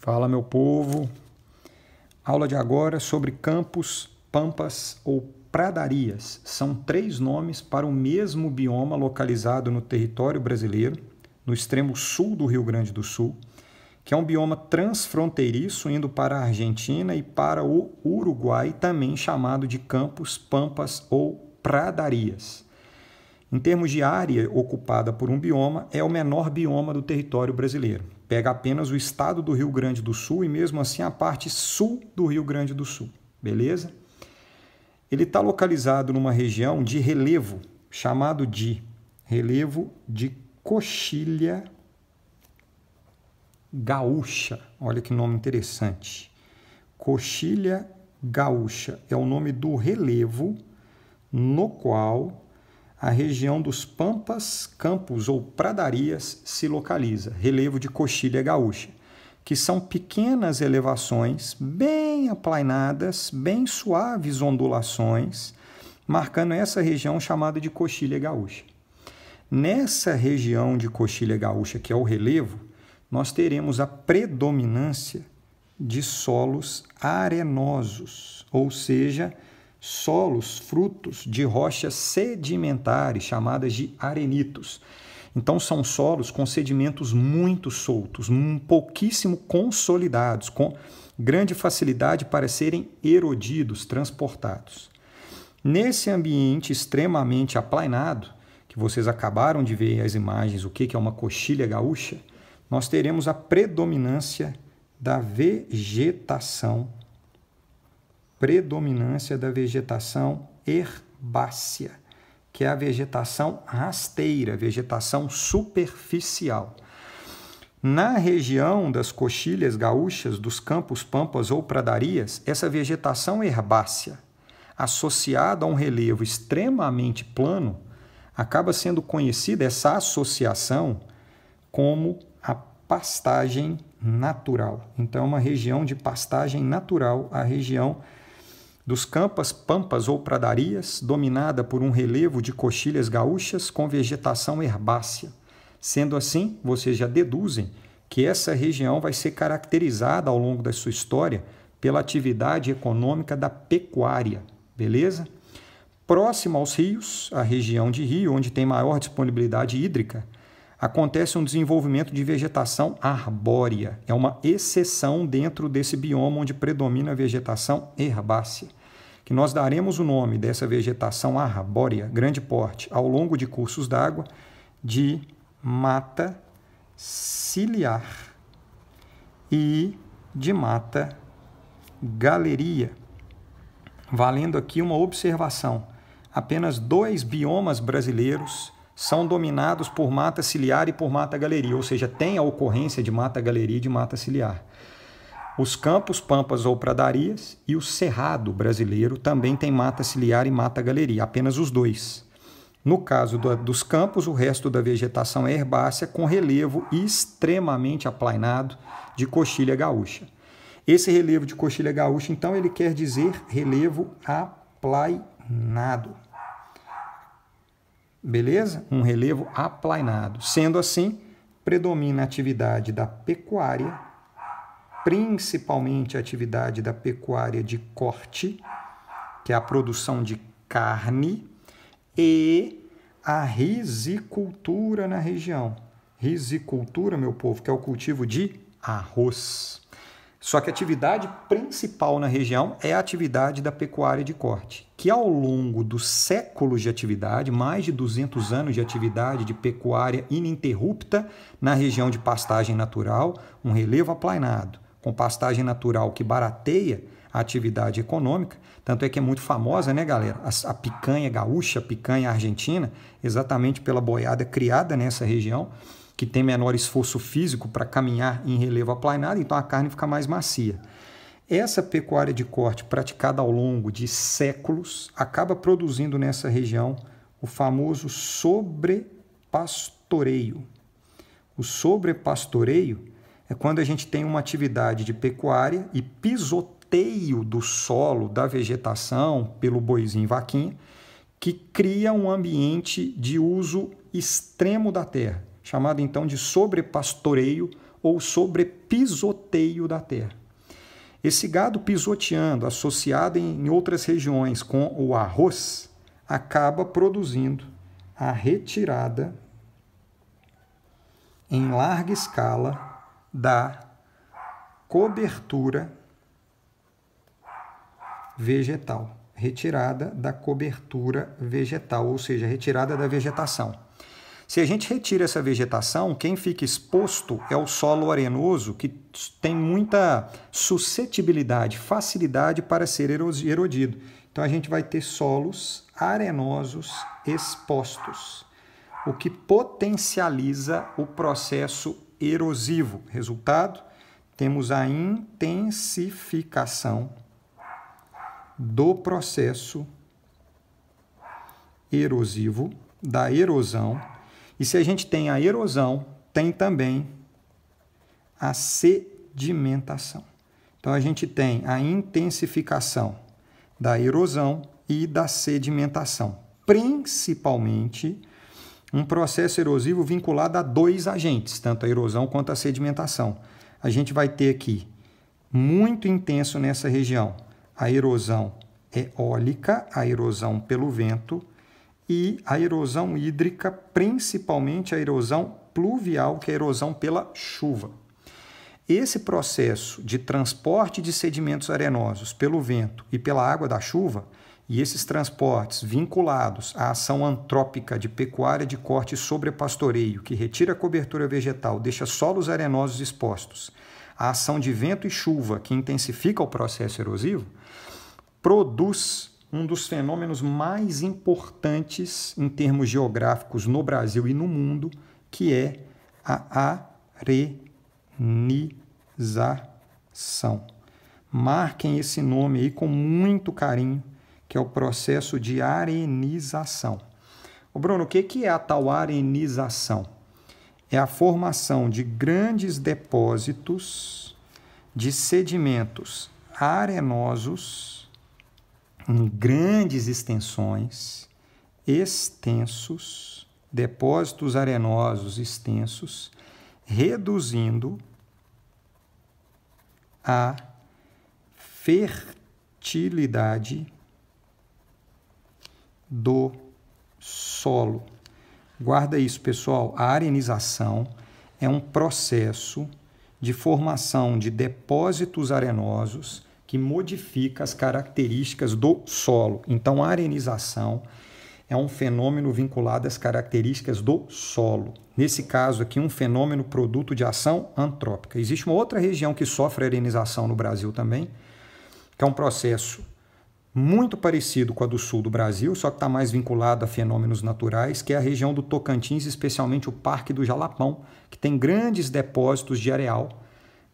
Fala, meu povo. Aula de agora sobre campos, pampas ou pradarias. São 3 nomes para o mesmo bioma localizado no território brasileiro, no extremo sul do Rio Grande do Sul, que é um bioma transfronteiriço indo para a Argentina e para o Uruguai, também chamado de campos, pampas ou pradarias. Em termos de área ocupada por um bioma, é o menor bioma do território brasileiro. Pega apenas o estado do Rio Grande do Sul e mesmo assim a parte sul do Rio Grande do Sul, beleza? Ele está localizado numa região de relevo, chamado de relevo de coxilha gaúcha. Olha que nome interessante. Coxilha gaúcha é o nome do relevo no qual a região dos pampas, campos ou pradarias se localiza, relevo de coxilha gaúcha, que são pequenas elevações bem aplainadas, bem suaves ondulações, marcando essa região chamada de coxilha gaúcha. Nessa região de coxilha gaúcha, que é o relevo, nós teremos a predominância de solos arenosos, ou seja, solos frutos de rochas sedimentares, chamadas de arenitos. Então, são solos com sedimentos muito soltos, pouquíssimo consolidados, com grande facilidade para serem erodidos, transportados. Nesse ambiente extremamente aplainado, que vocês acabaram de ver as imagens, o que é uma coxilha gaúcha, nós teremos a predominância da vegetação herbácea, que é a vegetação rasteira, vegetação superficial. Na região das coxilhas gaúchas, dos campos, pampas ou pradarias, essa vegetação herbácea, associada a um relevo extremamente plano, acaba sendo conhecida, essa associação, como a pastagem natural. Então, é uma região de pastagem natural, a região dos campos, pampas ou pradarias, dominada por um relevo de coxilhas gaúchas com vegetação herbácea. Sendo assim, vocês já deduzem que essa região vai ser caracterizada ao longo da sua história pela atividade econômica da pecuária, beleza? Próximo aos rios, a região de rio, onde tem maior disponibilidade hídrica, acontece um desenvolvimento de vegetação arbórea. É uma exceção dentro desse bioma onde predomina a vegetação herbácea, que nós daremos o nome dessa vegetação arbórea, grande porte, ao longo de cursos d'água, de mata ciliar e de mata galeria. Valendo aqui uma observação: apenas 2 biomas brasileiros são dominados por mata ciliar e por mata galeria, ou seja, tem a ocorrência de mata galeria e de mata ciliar. Os campos, pampas ou pradarias e o cerrado brasileiro também tem mata ciliar e mata galeria, apenas os 2. No caso dos campos, o resto da vegetação é herbácea com relevo extremamente aplainado de coxilha gaúcha. Esse relevo de coxilha gaúcha, então, ele quer dizer relevo aplainado. Beleza? Um relevo aplainado. Sendo assim, predomina a atividade da pecuária, principalmente a atividade da pecuária de corte, que é a produção de carne, e a risicultura na região. Risicultura, meu povo, que é o cultivo de arroz. Só que a atividade principal na região é a atividade da pecuária de corte, que ao longo dos séculos de atividade, mais de 200 anos de atividade de pecuária ininterrupta na região de pastagem natural, um relevo aplainado, com pastagem natural que barateia a atividade econômica, tanto é que é muito famosa, né, galera? A picanha gaúcha, a picanha argentina, exatamente pela boiada criada nessa região, que tem menor esforço físico para caminhar em relevo aplainado, então a carne fica mais macia. Essa pecuária de corte praticada ao longo de séculos acaba produzindo nessa região o famoso sobrepastoreio. O sobrepastoreio é quando a gente tem uma atividade de pecuária e pisoteio do solo, da vegetação, pelo boizinho vaquinha, que cria um ambiente de uso extremo da terra, chamado então de sobrepastoreio ou sobre pisoteio da terra. Esse gado pisoteando, associado em outras regiões com o arroz, acaba produzindo a retirada em larga escala da cobertura vegetal. Retirada da cobertura vegetal, ou seja, retirada da vegetação. Se a gente retira essa vegetação, quem fica exposto é o solo arenoso, que tem muita suscetibilidade, facilidade para ser erodido. Então a gente vai ter solos arenosos expostos, o que potencializa o processo erosivo. Resultado, temos a intensificação do processo erosivo, da erosão. E se a gente tem a erosão, tem também a sedimentação. Então, a gente tem a intensificação da erosão e da sedimentação, principalmente um processo erosivo vinculado a dois agentes, tanto a erosão quanto a sedimentação. A gente vai ter aqui, muito intenso nessa região, a erosão eólica, a erosão pelo vento, e a erosão hídrica, principalmente a erosão pluvial, que é a erosão pela chuva. Esse processo de transporte de sedimentos arenosos pelo vento e pela água da chuva, e esses transportes vinculados à ação antrópica de pecuária de corte sobre pastoreio, que retira a cobertura vegetal, deixa solos arenosos expostos, a ação de vento e chuva, que intensifica o processo erosivo, produz um dos fenômenos mais importantes em termos geográficos no Brasil e no mundo, que é a arenização. Marquem esse nome aí com muito carinho, que é o processo de arenização. Ô Bruno, o que é a tal arenização? É a formação de grandes depósitos de sedimentos arenosos em grandes extensões, extensos, depósitos arenosos extensos, reduzindo a fertilidade do solo. Guarda isso, pessoal. A arenização é um processo de formação de depósitos arenosos que modifica as características do solo. Então, a arenização é um fenômeno vinculado às características do solo. Nesse caso aqui, um fenômeno produto de ação antrópica. Existe uma outra região que sofre arenização no Brasil também, que é um processo muito parecido com a do sul do Brasil, só que está mais vinculado a fenômenos naturais, que é a região do Tocantins, especialmente o Parque do Jalapão, que tem grandes depósitos de areal,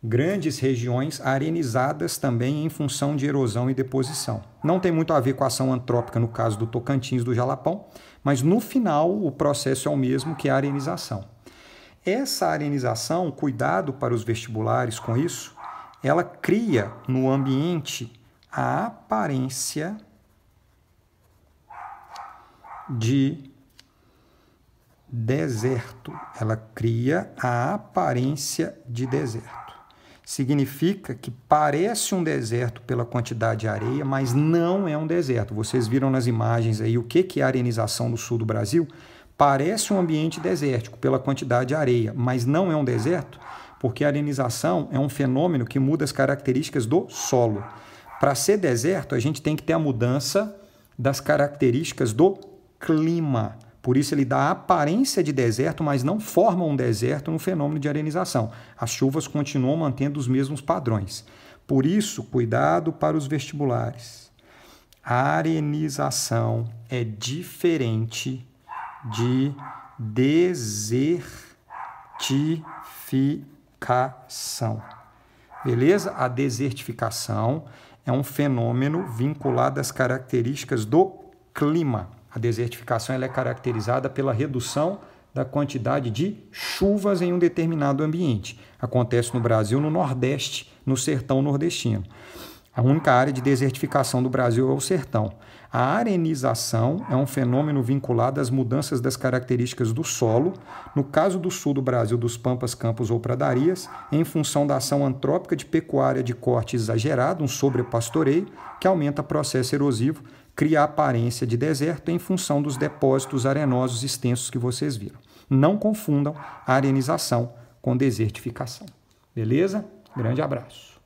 grandes regiões arenizadas também em função de erosão e deposição. Não tem muito a ver com a ação antrópica no caso do Tocantins, do Jalapão, mas no final o processo é o mesmo, que é a arenização. Essa arenização, cuidado para os vestibulares com isso, ela cria no ambiente a aparência de deserto. Ela cria a aparência de deserto. Significa que parece um deserto pela quantidade de areia, mas não é um deserto. Vocês viram nas imagens aí o que é a arenização no sul do Brasil? Parece um ambiente desértico pela quantidade de areia, mas não é um deserto, porque a arenização é um fenômeno que muda as características do solo. Para ser deserto, a gente tem que ter a mudança das características do clima. Por isso ele dá a aparência de deserto, mas não forma um deserto no fenômeno de arenização. As chuvas continuam mantendo os mesmos padrões. Por isso, cuidado para os vestibulares. A arenização é diferente de desertificação. Beleza? A desertificação é um fenômeno vinculado às características do clima. A desertificação ela é caracterizada pela redução da quantidade de chuvas em um determinado ambiente. Acontece no Brasil, no Nordeste, no sertão nordestino. A única área de desertificação do Brasil é o sertão. A arenização é um fenômeno vinculado às mudanças das características do solo, no caso do sul do Brasil, dos pampas, campos ou pradarias, em função da ação antrópica de pecuária de corte exagerado, um sobrepastoreio, que aumenta o processo erosivo, cria a aparência de deserto em função dos depósitos arenosos extensos que vocês viram. Não confundam a arenização com desertificação. Beleza? Grande abraço.